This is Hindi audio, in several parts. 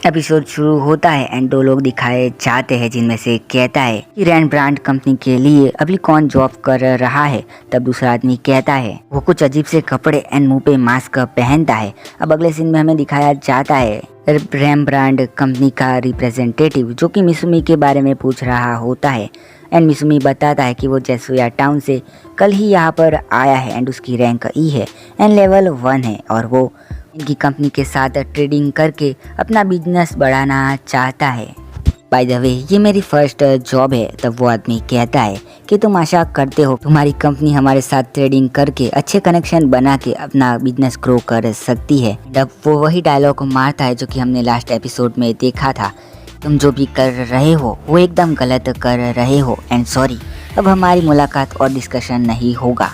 एपिसोड शुरू होता है एंड दो लोग दिखाए जाते हैं जिनमें से कहता है कि रैन ब्रांड कंपनी के लिए अभी कौन जॉब कर रहा है। तब दूसरा आदमी कहता है वो कुछ अजीब से कपड़े एंड मुंह पे मास्क पहनता है। अब अगले सीन में हमें दिखाया जाता है रैन ब्रांड कंपनी का रिप्रेजेंटेटिव जो कि मिसुमी के बारे में पूछ रहा होता है एंड मिसुमी बताता है कि वो जैसुया टाउन से कल ही यहाँ पर आया है एंड उसकी रैंक ई है एंड लेवल 1 है और वो इनकी कंपनी के साथ ट्रेडिंग करके अपना बिजनेस बढ़ाना चाहता है। बाय द वे ये मेरी फर्स्ट जॉब है। तब वो आदमी कहता है कि तुम आशा करते हो तुम्हारी कंपनी हमारे साथ ट्रेडिंग करके अच्छे कनेक्शन बना के अपना बिजनेस ग्रो कर सकती है। तब वो वही डायलॉग मारता है जो कि हमने लास्ट एपिसोड में देखा था, तुम जो भी कर रहे हो वो एकदम गलत कर रहे हो एंड सॉरी, अब हमारी मुलाकात और डिस्कशन नहीं होगा।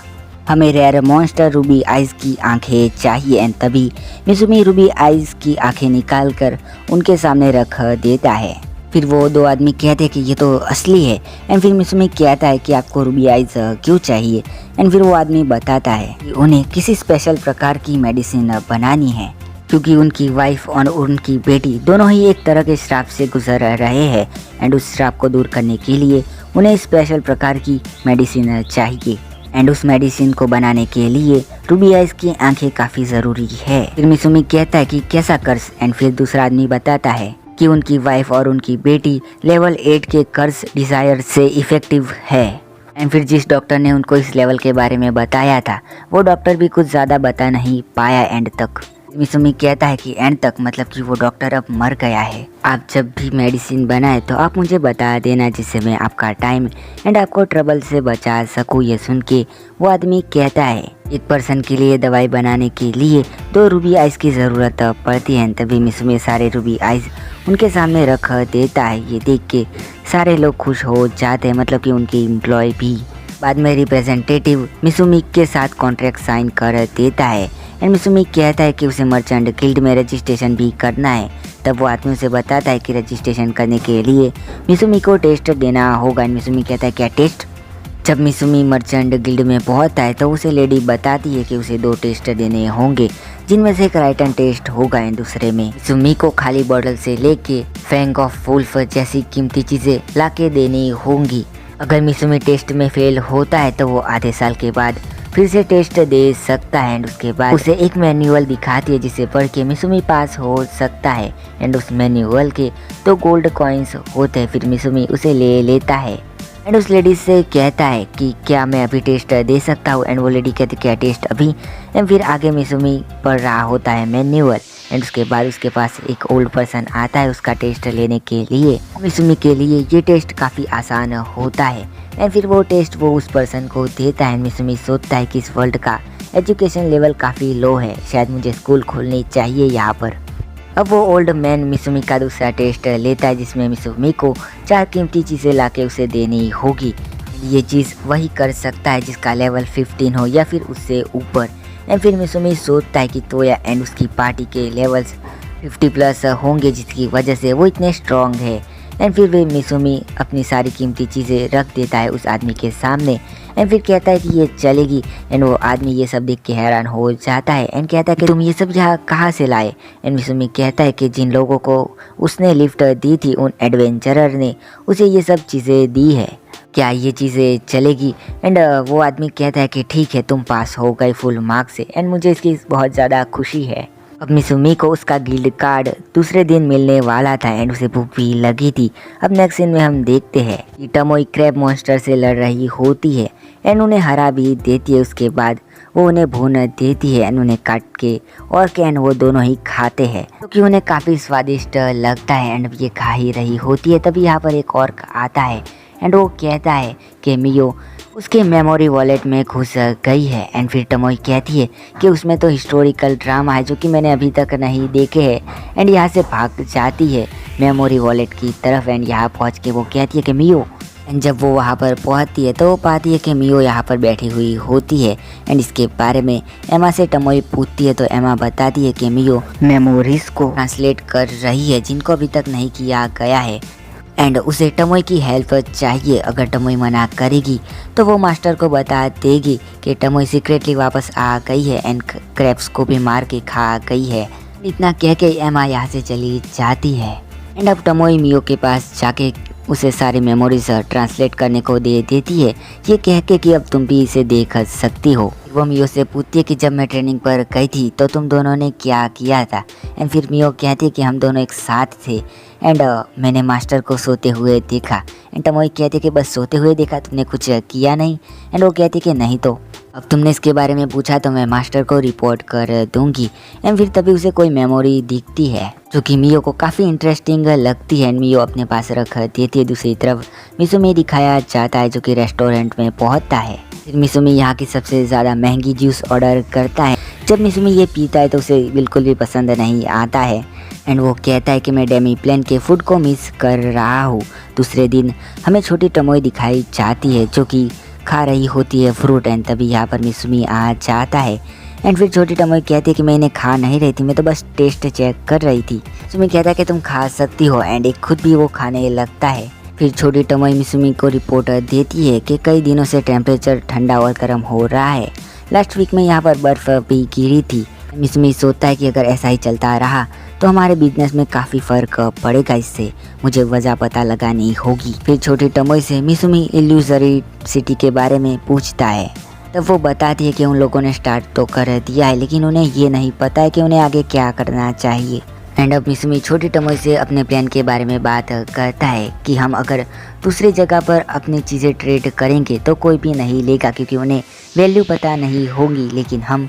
हमें रेयर मॉन्स्टर रूबी आइज की आंखें चाहिए एंड तभी मिसुमी रूबी आइज की आंखें निकाल कर उनके सामने रख देता है। फिर वो दो आदमी कहते हैं कि ये तो असली है एंड फिर मिसुमी कहता है कि आपको रूबी आइज क्यों चाहिए एंड फिर वो आदमी बताता है कि उन्हें किसी स्पेशल प्रकार की मेडिसिन बनानी है क्योंकि उनकी वाइफ और उनकी बेटी दोनों ही एक तरह के श्राप से गुजर रहे हैं एंड उस श्राप को दूर करने के लिए उन्हें स्पेशल प्रकार की मेडिसिन चाहिए एंड उस मेडिसिन को बनाने के लिए रूबी आइज की आंखें काफी जरूरी है। फिर मिसुमी कहता है कि कैसा कर्ज एंड फिर दूसरा आदमी बताता है कि उनकी वाइफ और उनकी बेटी लेवल 8 के कर्ज डिजायर से इफेक्टिव है एंड फिर जिस डॉक्टर ने उनको इस लेवल के बारे में बताया था वो डॉक्टर भी कुछ ज़्यादा बता नहीं पाया एंड तक। मिसुमी कहता है कि एंड तक मतलब कि वो डॉक्टर अब मर गया है। आप जब भी मेडिसिन बनाए तो आप मुझे बता देना जिससे मैं आपका टाइम एंड आपको ट्रबल से बचा सकूँ। ये सुन के वो आदमी कहता है एक पर्सन के लिए दवाई बनाने के लिए 2 रूबी आइज की ज़रूरत पड़ती है। तभी मिसुमी सारे रूबी आइज उनके सामने रख देता है। ये देख के सारे लोग खुश हो जाते हैं, मतलब कि उनके एम्प्लॉय भी। बाद में रिप्रेजेंटेटिव मिसुमी के साथ कॉन्ट्रैक्ट साइन कर देता है एंड मिसुमी कहता है कि उसे मर्चेंट गिल्ड में रजिस्ट्रेशन भी करना है। तब वो आदमी उसे बताता है कि रजिस्ट्रेशन करने के लिए मिसुमी को टेस्ट देना होगा एंड मिसुमी कहता है क्या टेस्ट। जब मिसुमी मर्चेंट गिल्ड में पहुंचता है तो उसे लेडी बताती है कि उसे 2 टेस्ट देने होंगे जिनमें से एक राइटन टेस्ट होगा एंड दूसरे में मिसुमी को खाली बॉटल से लेके फैंग ऑफ वुल्फ जैसी कीमती चीज़ें लाके देनी होंगी। अगर मिसुमी टेस्ट में फेल होता है तो वो आधे साल के बाद फिर से टेस्ट दे सकता है एंड उसके बाद उसे एक मैनुअल दिखाती है जिसे पढ़ के मिसुमी पास हो सकता है एंड उस मैनुअल के 2 गोल्ड कॉइन्स होते हैं। फिर मिसुमी उसे ले लेता है एंड उस लेडी से कहता है कि क्या मैं अभी टेस्ट दे सकता हूँ एंड वो लेडी कहती क्या टेस्ट अभी। एंड फिर आगे मिसुमी पढ़ रहा होता है मैनुअल एंड उसके बाद उसके पास एक ओल्ड पर्सन आता है उसका टेस्ट लेने के लिए। मिसुमी के लिए ये टेस्ट काफ़ी आसान होता है एंड फिर वो टेस्ट वो उस पर्सन को देता है। मिसुमी सोचता है कि इस वर्ल्ड का एजुकेशन लेवल काफ़ी लो है, शायद मुझे स्कूल खोलनी चाहिए यहाँ पर। अब वो ओल्ड मैन मिसुमी का दूसरा टेस्ट लेता है जिसमें मिसुमी को 4 कीमती चीज़ें लाके उसे देनी होगी। ये चीज़ वही कर सकता है जिसका लेवल 15 हो या फिर उससे ऊपर। एंड फिर मिसुमी सोचता है कि तोया एंड उसकी पार्टी के लेवल्स 50+ होंगे जिसकी वजह से वो इतने स्ट्रॉन्ग है। एंड फिर वे मिसुमी अपनी सारी कीमती चीज़ें रख देता है उस आदमी के सामने एंड फिर कहता है कि ये चलेगी एंड वो आदमी ये सब देख के हैरान हो जाता है एंड कहता है कि तुम ये सब यहाँ कहाँ से लाए। एंड मिसुमी कहता है कि जिन लोगों को उसने लिफ्ट दी थी उन एडवेंचरर ने उसे ये सब चीज़ें दी है, क्या ये चीज़ें चलेगी। एंड वो आदमी कहता है कि ठीक है तुम पास हो गए फुल मार्क्स से एंड मुझे इसकी बहुत ज़्यादा खुशी है। अब मिसुमी को उसका गिल्ड कार्ड दूसरे दिन मिलने वाला था एंड उसे भूख भी लगी थी। अब नेक्स्ट सीन में हम देखते हैं कि टमोई क्रैब मॉन्स्टर से लड़ रही होती है एंड उन्हें हरा भी देती है। उसके बाद वो उन्हें भून देती है एंड उन्हें काट के और कैन वो दोनों ही खाते हैं क्योंकि उन्हें काफ़ी स्वादिष्ट लगता है एंड ये खा ही रही होती है। तभी यहाँ पर एक ऑर्क आता है एंड वो कहता है कि मियो उसके मेमोरी वॉलेट में घुस गई है एंड फिर टमोई कहती है कि उसमें तो हिस्टोरिकल ड्रामा है जो कि मैंने अभी तक नहीं देखे हैं एंड यहाँ से भाग जाती है मेमोरी वॉलेट की तरफ एंड यहाँ पहुँच के वो कहती है कि मियो एंड जब वो वहाँ पर पहुँचती है तो वो पाती है कि मियो यहाँ पर बैठी हुई होती है। एंड इसके बारे में एमा से टमोई पूछती है तो एमा बताती है कि मियो मेमोरीज को ट्रांसलेट कर रही है जिनको अभी तक नहीं किया गया है एंड उसे टमोई की हेल्प चाहिए। अगर टमोई मना करेगी तो वो मास्टर को बता देगी कि टमोई सीक्रेटली वापस आ गई है एंड क्रैब्स को भी मार के खा गई है। इतना कह के एमा यहाँ से चली जाती है एंड अब टमोई मियो के पास जाके उसे सारी मेमोरीज ट्रांसलेट करने को दे देती है, ये कह के कि अब तुम भी इसे देख सकती हो। वो मियो से पूछती है कि जब मैं ट्रेनिंग पर गई थी तो तुम दोनों ने क्या किया था। एंड फिर मियो कहती है कि हम दोनों एक साथ थे एंड मैंने मास्टर को सोते हुए देखा। एंड टमोई कहती कि बस सोते हुए देखा, तुमने कुछ किया नहीं। एंड वो कहती कि नहीं तो अब तुमने इसके बारे में पूछा तो मैं मास्टर को रिपोर्ट कर दूंगी। एंड फिर तभी उसे कोई मेमोरी दिखती है जो कि मियो को काफ़ी इंटरेस्टिंग लगती है। मियो अपने पास रख देती है। दूसरी तरफ मिसुमी दिखाया जाता है जो कि रेस्टोरेंट में पहुंचता है। फिर मिसुमी यहाँ की सबसे ज़्यादा महंगी जूस ऑर्डर करता है। जब मिसुमी ये पीता है तो उसे बिल्कुल भी पसंद नहीं आता है एंड वो कहता है कि मैं डेमी प्लेन के फूड को मिस कर रहा हूँ। दूसरे दिन हमें छोटी टमोई दिखाई जाती है जो कि खा रही होती है फ्रूट एंड तभी यहाँ पर मिसुमी आ जाता है एंड फिर छोटी टमोई कहती है कि मैं इन्हें खा नहीं रही थी, मैं तो बस टेस्ट चेक कर रही थी। मिसुमी कहता है कि तुम खा सकती हो एंड एक खुद भी वो खाने लगता है। फिर छोटी टमोई मिसुमी को रिपोर्ट देती है कि कई दिनों से टेम्परेचर ठंडा और गर्म हो रहा है। लास्ट वीक में यहाँ पर बर्फ़ भी गिरी थी। मिसुमी सोचता है कि अगर ऐसा ही चलता रहा तो हमारे बिजनेस में काफ़ी फ़र्क पड़ेगा, इससे मुझे वजह पता लगानी होगी। फिर छोटी टमोई से मिसुमी इल्यूजरी सिटी के बारे में पूछता है तब वो बताती है कि उन लोगों ने स्टार्ट तो कर दिया है लेकिन उन्हें ये नहीं पता है कि उन्हें आगे क्या करना चाहिए। एंड अब मिसुमी छोटी टमोई से अपने प्लान के बारे में बात करता है कि हम अगर दूसरी जगह पर अपनी चीज़ें ट्रेड करेंगे तो कोई भी नहीं लेगा क्योंकि उन्हें वैल्यू पता नहीं होगी, लेकिन हम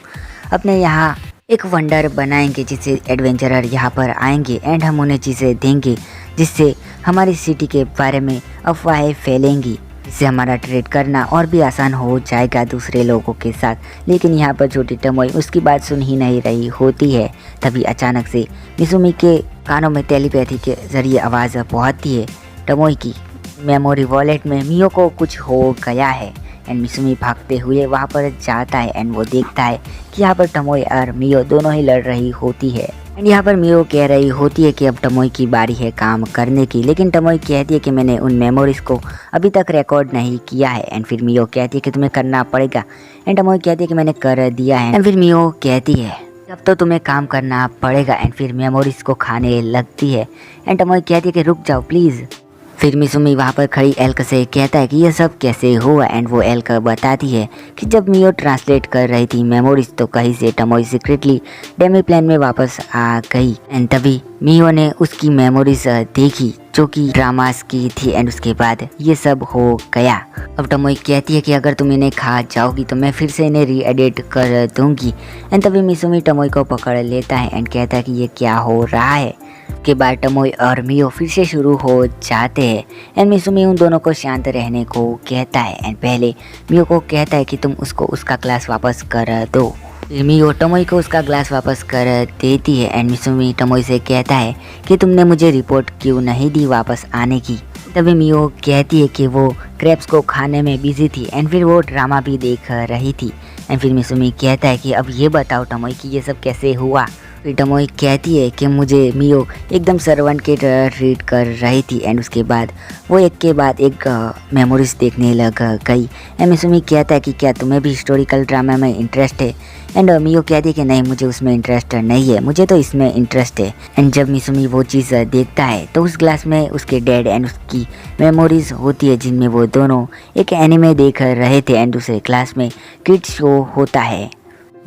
अपने यहाँ एक वंडर बनाएंगे जिससे एडवेंचरर यहाँ पर आएंगे एंड हम उन्हें चीज़ें देंगे जिससे हमारी सिटी के बारे में अफवाहें फैलेंगी, इससे हमारा ट्रेड करना और भी आसान हो जाएगा दूसरे लोगों के साथ। लेकिन यहाँ पर छोटी टमोई उसकी बात सुन ही नहीं रही होती है। तभी अचानक से मिसुमी के कानों में टेलीपैथी के जरिए आवाज़ पहुँचती है टमोई की मेमोरी वॉलेट में मियो को कुछ हो गया है। एंड मिसुमी भागते हुए वहाँ पर जाता है एंड वो देखता है कि यहाँ पर टमोई और मियो दोनों ही लड़ रही होती है। एंड यहाँ पर मियो कह रही होती है कि अब टमोई की बारी है काम करने की, लेकिन टमोई कहती है कि मैंने उन मेमोरीज को अभी तक रिकॉर्ड नहीं किया है। एंड फिर मियो कहती है कि तुम्हें करना पड़ेगा एंड टमोई कहती है कि मैंने कर दिया है। एंड फिर मियो कहती है अब तो तुम्हें काम करना पड़ेगा एंड फिर मेमोरीज को खाने लगती है। एंड टमोई कहती है कि रुक जाओ प्लीज़। फिर मिसुमी वहाँ पर खड़ी एल्क से कहता है कि यह सब कैसे हुआ एंड वो एल्क बताती है कि जब मियो ट्रांसलेट कर रही थी मेमोरीज तो कहीं से टमोई सीक्रेटली डेमी प्लेन में वापस आ गई एंड तभी मियो ने उसकी मेमोरीज देखी जो कि ड्रामास की थी एंड उसके बाद ये सब हो गया। अब टमोई कहती है कि अगर तुम इन्हें खा जाओगी तो मैं फिर से इन्हें री एडिट कर दूंगी एंड तभी मिसुमी टमोई को पकड़ लेता है एंड कहता है कि ये क्या हो रहा है। के बाद टमोई और मियो फिर से शुरू हो जाते हैं एंड मिसुमी उन दोनों को शांत रहने को कहता है एंड पहले मियो को कहता है कि तुम उसको उसका ग्लास वापस कर दो। फिर मियो टमोई को उसका ग्लास वापस कर देती है एंड मिसुमी टमोई से कहता है कि तुमने मुझे रिपोर्ट क्यों नहीं दी वापस आने की। तभी मियो कहती है कि वो क्रैब्स को खाने में बिजी थी एंड फिर वो ड्रामा भी देख रही थी। एंड फिर मिसुमी कहता है कि अब ये बताओ टमोई कि ये सब कैसे हुआ। फिर टमोई कहती है कि मुझे मियो एकदम सर्वेंट के तरह ट्रीट कर रही थी एंड उसके बाद वो एक के बाद एक मेमोरीज देखने लग गई। एंड मिसुमी कहता है कि क्या तुम्हें भी हिस्टोरिकल ड्रामा में इंटरेस्ट है एंड मियो कहती है कि नहीं मुझे उसमें इंटरेस्ट नहीं है, मुझे तो इसमें इंटरेस्ट है। एंड जब मिसुमी वो चीज़ देखता है तो उस ग्लास में उसके डैड एंड उसकी मेमोरीज होती है जिनमें वो दोनों एक एनिमे देख रहे थे एंड दूसरे क्लास में किड्स शो होता है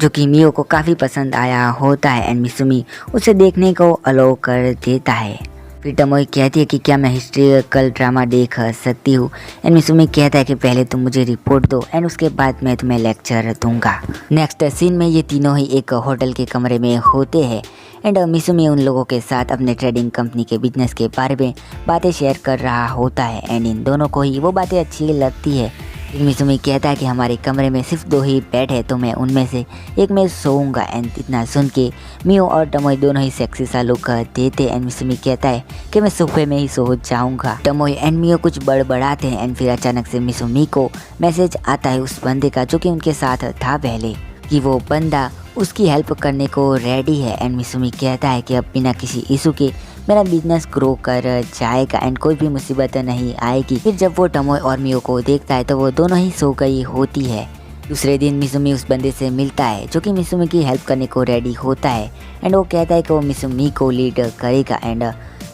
जो कि मियो को काफ़ी पसंद आया होता है एंड मिसुमी उसे देखने को अलाउ कर देता है। फिर टमोई कहती है कि क्या मैं हिस्ट्रिकल ड्रामा देख सकती हूँ एंड मिसुमी कहता है कि पहले तुम मुझे रिपोर्ट दो एंड उसके बाद मैं तुम्हें लेक्चर दूंगा। नेक्स्ट सीन में ये तीनों ही एक होटल के कमरे में होते हैं एंड मिसुमी उन लोगों के साथ अपने ट्रेडिंग कंपनी के बिजनेस के बारे में बातें शेयर कर रहा होता है एंड इन दोनों को ही वो बातें अच्छी लगती है फिर मिसुमी कहता है कि हमारे कमरे में सिर्फ 2 ही बेड है तो मैं उनमें से एक में सोऊंगा। एंड इतना सुन के मियो और टमोय दोनों ही सेक्सी सा लुक देते एंड मिसुमी कहता है कि मैं सोफे में ही सो जाऊंगा। टमोय एंड मियो कुछ बड़बड़ाते हैं एंड फिर अचानक से मिसुमी को मैसेज आता है उस बंदे का जो कि उनके साथ था पहले, कि वो बंदा उसकी हेल्प करने को रेडी है। एंड मिसुमी कहता है कि अब बिना किसी इशू के मेरा बिजनेस ग्रो कर जाएगा एंड कोई भी मुसीबत नहीं आएगी। फिर जब वो टमोय और मियो को देखता है तो वो दोनों ही सो गई होती है। दूसरे दिन मिसुमी उस बंदे से मिलता है जो कि मिसुमी की हेल्प करने को रेडी होता है एंड वो कहता है कि वो मिसुमी को लीड करेगा। एंड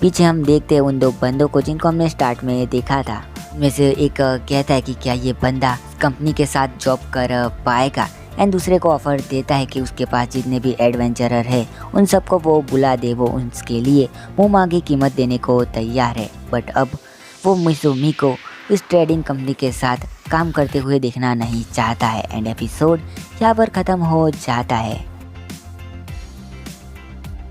पीछे हम देखते हैं उन 2 बंदों को जिनको हमने स्टार्ट में देखा था। उनमें से एक कहता है कि क्या ये बंदा कंपनी के साथ जॉब कर पाएगा एंड दूसरे को ऑफर देता है कि उसके पास जितने भी एडवेंचरर है उन सबको वो बुला दे, वो उसके लिए मुँह मांगी कीमत देने को तैयार है। बट अब वो मिसुमी को इस ट्रेडिंग कंपनी के साथ काम करते हुए देखना नहीं चाहता है एंड एपिसोड यहाँ पर ख़त्म हो जाता है।